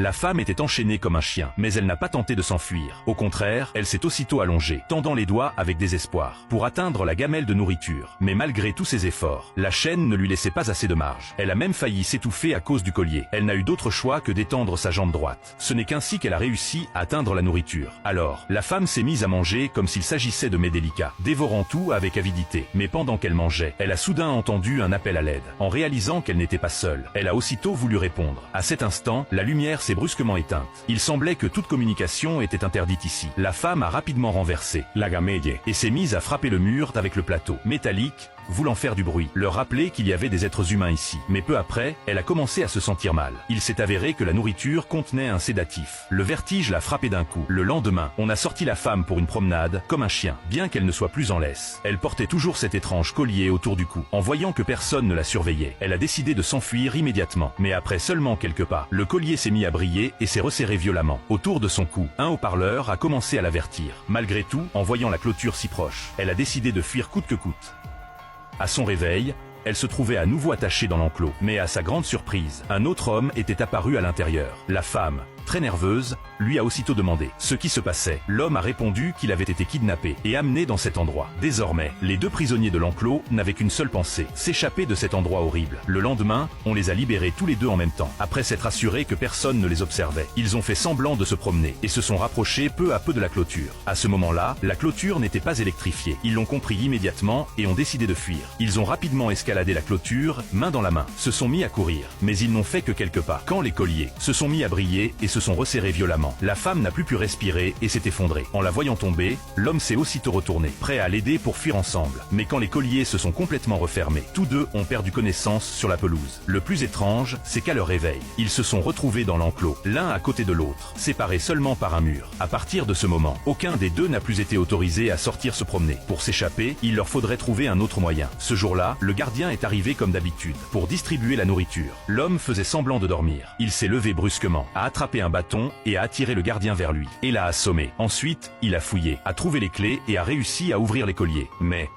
La femme était enchaînée comme un chien, mais elle n'a pas tenté de s'enfuir. Au contraire, elle s'est aussitôt allongée, tendant les doigts avec désespoir, pour atteindre la gamelle de nourriture. Mais malgré tous ses efforts, la chaîne ne lui laissait pas assez de marge. Elle a même failli s'étouffer à cause du collier. Elle n'a eu d'autre choix que d'étendre sa jambe droite. Ce n'est qu'ainsi qu'elle a réussi à atteindre la nourriture. Alors, la femme s'est mise à manger comme s'il s'agissait de mets délicats, dévorant tout avec avidité. Mais pendant qu'elle mangeait, elle a soudain entendu un appel à l'aide. En réalisant qu'elle n'était pas seule, elle a aussitôt voulu répondre. À cet instant, la lumière s'est brusquement éteinte. Il semblait que toute communication était interdite ici. La femme a rapidement renversé la gamelle et s'est mise à frapper le mur avec le plateau métallique, voulant faire du bruit, leur rappeler qu'il y avait des êtres humains ici. Mais peu après, elle a commencé à se sentir mal. Il s'est avéré que la nourriture contenait un sédatif. Le vertige l'a frappé d'un coup. Le lendemain, on a sorti la femme pour une promenade, comme un chien, bien qu'elle ne soit plus en laisse. Elle portait toujours cet étrange collier autour du cou. En voyant que personne ne la surveillait, elle a décidé de s'enfuir immédiatement. Mais après seulement quelques pas, le collier s'est mis à briller et s'est resserré violemment. Autour de son cou, un haut-parleur a commencé à l'avertir. Malgré tout, en voyant la clôture si proche, elle a décidé de fuir coûte que coûte. À son réveil, elle se trouvait à nouveau attachée dans l'enclos. Mais à sa grande surprise, un autre homme était apparu à l'intérieur. La femme, très nerveuse, lui a aussitôt demandé ce qui se passait. L'homme a répondu qu'il avait été kidnappé et amené dans cet endroit. Désormais, les deux prisonniers de l'enclos n'avaient qu'une seule pensée, s'échapper de cet endroit horrible. Le lendemain, on les a libérés tous les deux en même temps. Après s'être assurés que personne ne les observait, ils ont fait semblant de se promener et se sont rapprochés peu à peu de la clôture. À ce moment-là, la clôture n'était pas électrifiée. Ils l'ont compris immédiatement et ont décidé de fuir. Ils ont rapidement escaladé la clôture, main dans la main, se sont mis à courir. Mais ils n'ont fait que quelques pas, quand les colliers se sont mis à briller et se sont resserrés violemment. La femme n'a plus pu respirer et s'est effondrée. En la voyant tomber, l'homme s'est aussitôt retourné, prêt à l'aider pour fuir ensemble. Mais quand les colliers se sont complètement refermés, tous deux ont perdu connaissance sur la pelouse. Le plus étrange, c'est qu'à leur réveil, ils se sont retrouvés dans l'enclos, l'un à côté de l'autre, séparés seulement par un mur. À partir de ce moment, aucun des deux n'a plus été autorisé à sortir se promener. Pour s'échapper, il leur faudrait trouver un autre moyen. Ce jour-là, le gardien est arrivé comme d'habitude, pour distribuer la nourriture. L'homme faisait semblant de dormir. Il s'est levé brusquement, a attrapé un bâton et a attiré le gardien vers lui, et l'a assommé. Ensuite, il a fouillé, a trouvé les clés et a réussi à ouvrir les colliers. Mais...